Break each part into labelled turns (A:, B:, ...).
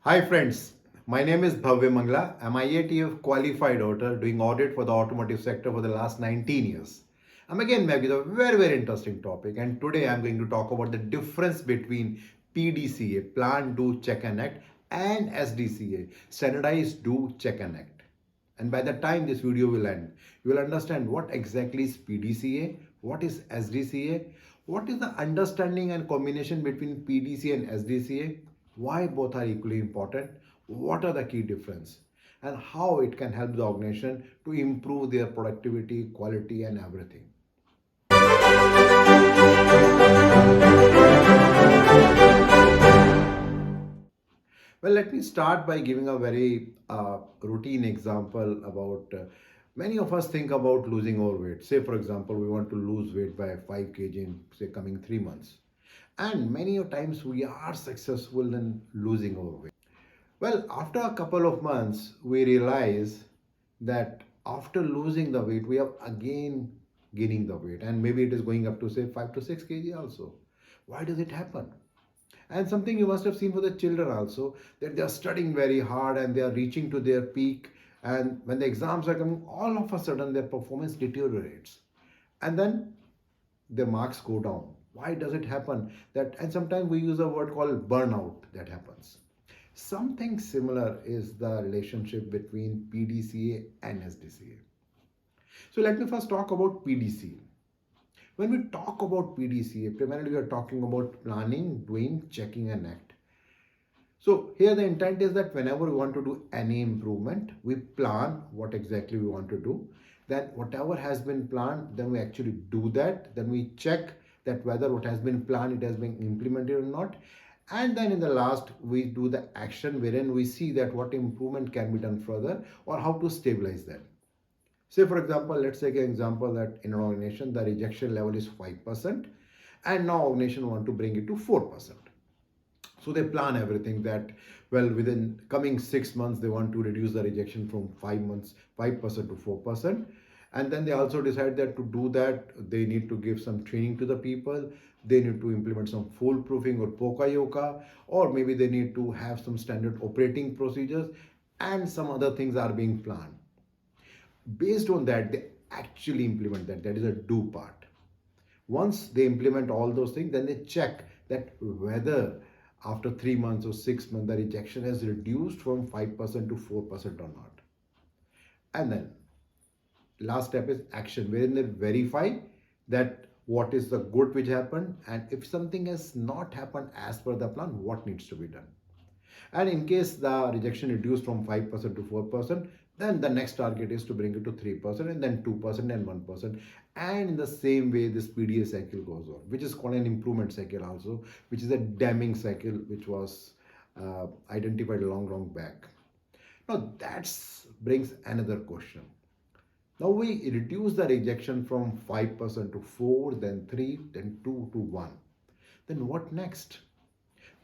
A: Hi friends, my name is Bhavya Mangla. I'm IATF qualified auditor doing audit for the automotive sector for the last 19 years. I'm again back with a very interesting topic, and today I'm going to talk about the difference between PDCA, Plan, Do, Check and Act, and SDCA, Standardize, Do, Check and Act. And by the time this video will end, you will understand what exactly is PDCA, what is SDCA, what is the understanding and combination between PDCA and SDCA, why both are equally important, what are the key difference, and how it can help the organization to improve their productivity, quality, and everything. Well, let me start by giving a very routine example about many of us think about losing overweight. Say, for example, we want to lose weight by 5 kg in, say, coming 3 months. And many of times we are successful in losing overweight. Well, after a couple of months, we realize that after losing the weight, we are again gaining the weight, and maybe it is going up to say 5 to 6 kg also. Why does it happen? And something you must have seen for the children also, that they are studying very hard and they are reaching to their peak, and when the exams are coming, all of a sudden their performance deteriorates, and then their marks go down. Why does it happen? That, and sometimes we use a word called burnout that happens. Something similar is the relationship between PDCA and SDCA. So let me first talk about PDCA. When we talk about PDCA, primarily we are talking about planning, doing, checking, and act. So here the intent is that whenever we want to do any improvement, we plan what exactly we want to do. Then whatever has been planned, then we actually do that. Then we check that whether what has been planned, it has been implemented or not. And then in the last, we do the action wherein we see that what improvement can be done further or how to stabilize that. Say for example, let's take an example that in an organization, the rejection level is 5% and now organization want to bring it to 4%. So they plan everything that, well, within coming 6 months, they want to reduce the rejection from 5 months, 5% to 4%. And then they also decide that to do that, they need to give some training to the people. They need to implement some foolproofing or poka yoka, or maybe they need to have some standard operating procedures, and some other things are being planned. Based on that, they actually implement that. That is a do part. Once they implement all those things, then they check that whether after 3 months or 6 months the rejection has reduced from 5% to 4% or not. And then last step is action, wherein they verify that what is the good which happened, and if something has not happened as per the plan, what needs to be done. And in case the rejection reduced from 5% to 4%, then the next target is to bring it to 3% and then 2% and 1%. And in the same way, this PDA cycle goes on, which is called an improvement cycle also, which is a Deming cycle, which was identified long back. Now that brings another question. Now we reduce the rejection from 5% to 4, then 3, then 2 to 1. Then what next?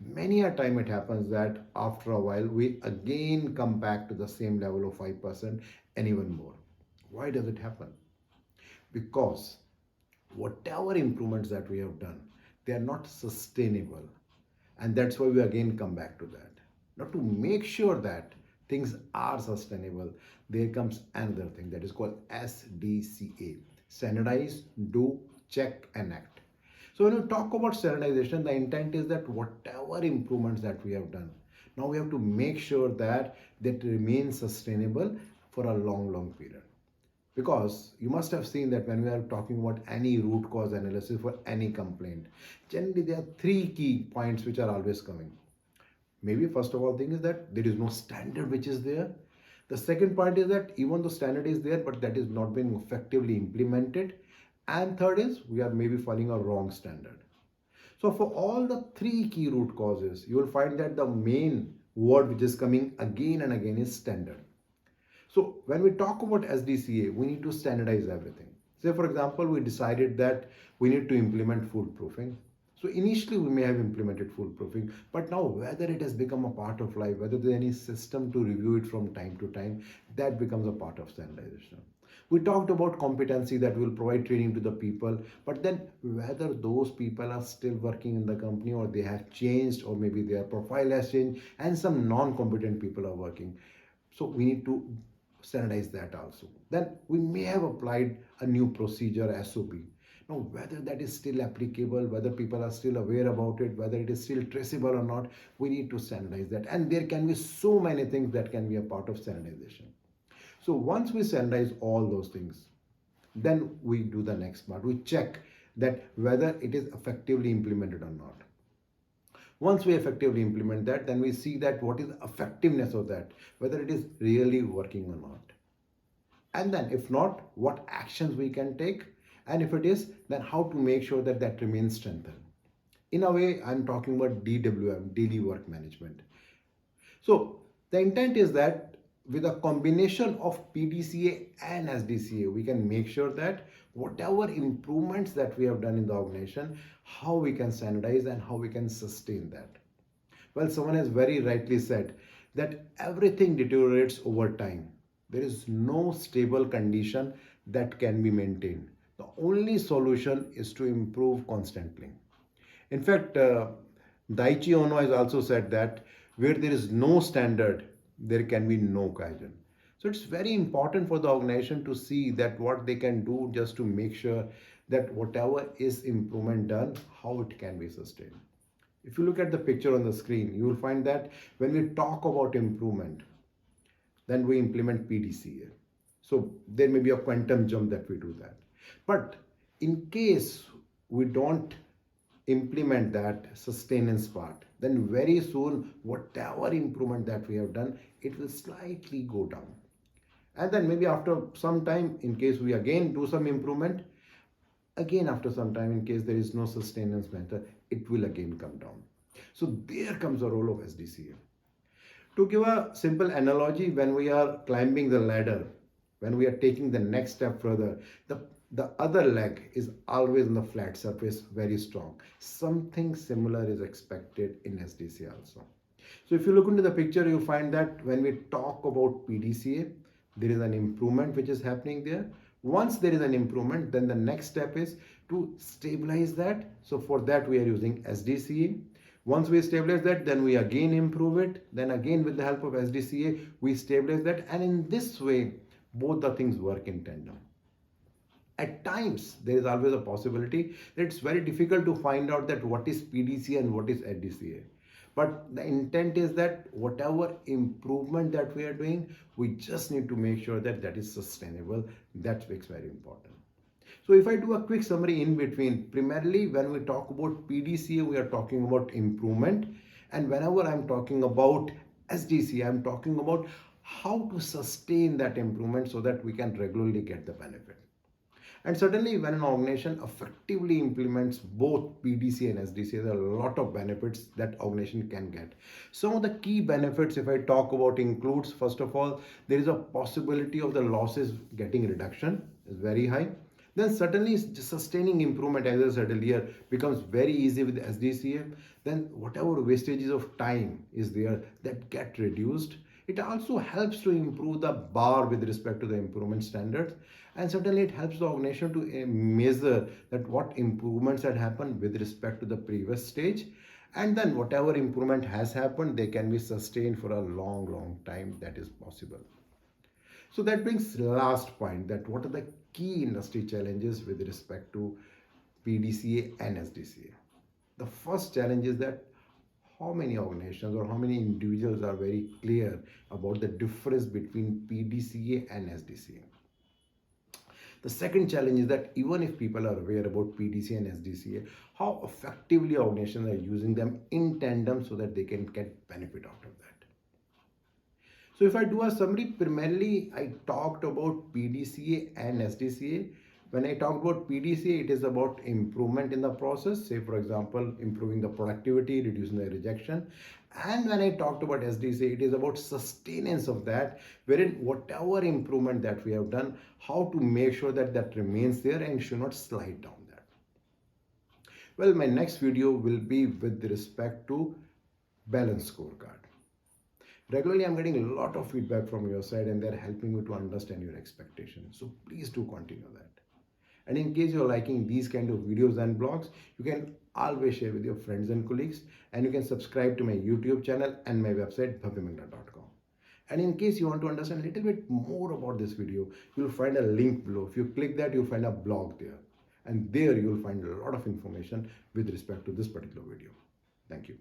A: Many a time it happens that after a while we again come back to the same level of 5% and even more. Why does it happen? Because whatever improvements that we have done, they are not sustainable, and that's why we again come back to that. Now to make sure that things are sustainable, there comes another thing that is called SDCA: standardize, do, check and act. So when we talk about standardization, the intent is that whatever improvements that we have done, now we have to make sure that that remains sustainable for a long period. Because you must have seen that when we are talking about any root cause analysis for any complaint, generally there are three key points which are always coming. Maybe first of all thing is that there is no standard which is there. The second part is that even though standard is there, but that is not being effectively implemented. And third is we are maybe following a wrong standard. So for all the three key root causes, you will find that the main word which is coming again and again is standard. So when we talk about SDCA, we need to standardize everything. Say for example, we decided that we need to implement foolproofing. So initially we may have implemented foolproofing, but now whether it has become a part of life, whether there's any system to review it from time to time, that becomes a part of standardization. We talked about competency, that will provide training to the people, but then whether those people are still working in the company or they have changed, or maybe their profile has changed and some non-competent people are working. So we need to standardize that also. Then we may have applied a new procedure, SOP. Now, whether that is still applicable, whether people are still aware about it, whether it is still traceable or not, we need to standardize that. And there can be so many things that can be a part of standardization. So once we standardize all those things, then we do the next part. We check that whether it is effectively implemented or not. Once we effectively implement that, then we see that what is the effectiveness of that, whether it is really working or not. And then if not, what actions we can take. And if it is, then how to make sure that that remains strengthened. In a way, I'm talking about DWM, daily work management. So the intent is that with a combination of PDCA and SDCA, we can make sure that whatever improvements that we have done in the organization, how we can standardize and how we can sustain that. Well, someone has very rightly said that everything deteriorates over time. There is no stable condition that can be maintained. The only solution is to improve constantly. In fact, Daiichi Ono has also said that where there is no standard, there can be no Kaizen. So it's very important for the organization to see that what they can do just to make sure that whatever is improvement done, how it can be sustained. If you look at the picture on the screen, you will find that when we talk about improvement, then we implement PDCA. So there may be a quantum jump that we do that. But in case we don't implement that sustenance part, then very soon whatever improvement that we have done, it will slightly go down. And then maybe after some time, in case we again do some improvement, again after some time, in case there is no sustenance method, it will again come down. So there comes the role of SDCA. To give a simple analogy, when we are climbing the ladder, when we are taking the next step further, the other leg is always on the flat surface, very strong. Something similar is expected in SDCA also. So if you look into the picture, you find that when we talk about PDCA, there is an improvement which is happening there. Once there is an improvement, then the next step is to stabilize that. So for that, we are using SDCA. Once we stabilize that, then we again improve it. Then again, with the help of SDCA, we stabilize that. And in this way, both the things work in tandem. At times, there is always a possibility that it's very difficult to find out that what is PDCA and what is SDCA. But the intent is that whatever improvement that we are doing, we just need to make sure that that is sustainable. That makes very important. So if I do a quick summary in between, primarily when we talk about PDCA, we are talking about improvement. And whenever I'm talking about SDCA, I'm talking about how to sustain that improvement so that we can regularly get the benefit. And certainly when an organization effectively implements both PDCA and SDCA, there are a lot of benefits that organization can get. Some of the key benefits, if I talk about, includes, first of all, there is a possibility of the losses getting reduction is very high. Then certainly sustaining improvement, as I said earlier, becomes very easy with SDCA. Then whatever wastages of time is there, that get reduced. It also helps to improve the bar with respect to the improvement standards. And certainly it helps the organization to measure that what improvements had happened with respect to the previous stage. And then whatever improvement has happened, they can be sustained for a long time. That is possible. So that brings last point, that what are the key industry challenges with respect to PDCA and SDCA. The first challenge is that how many organizations or how many individuals are very clear about the difference between PDCA and SDCA. The second challenge is that even if people are aware about PDCA and SDCA, how effectively organizations are using them in tandem so that they can get benefit out of that. So if I do a summary, primarily I talked about PDCA and SDCA. When I talk about PDCA, it is about improvement in the process. Say, for example, improving the productivity, reducing the rejection. And when I talked about SDCA, it is about sustenance of that, wherein whatever improvement that we have done, how to make sure that that remains there and should not slide down that. Well, my next video will be with respect to balance scorecard. Regularly, I'm getting a lot of feedback from your side, and they're helping me to understand your expectations. So please do continue that. And in case you're liking these kind of videos and blogs, you can always share with your friends and colleagues, and you can subscribe to my YouTube channel and my website bhavyamindra.com. And in case you want to understand a little bit more about this video, you'll find a link below. If you click that, you'll find a blog there. And there you'll find a lot of information with respect to this particular video. Thank you.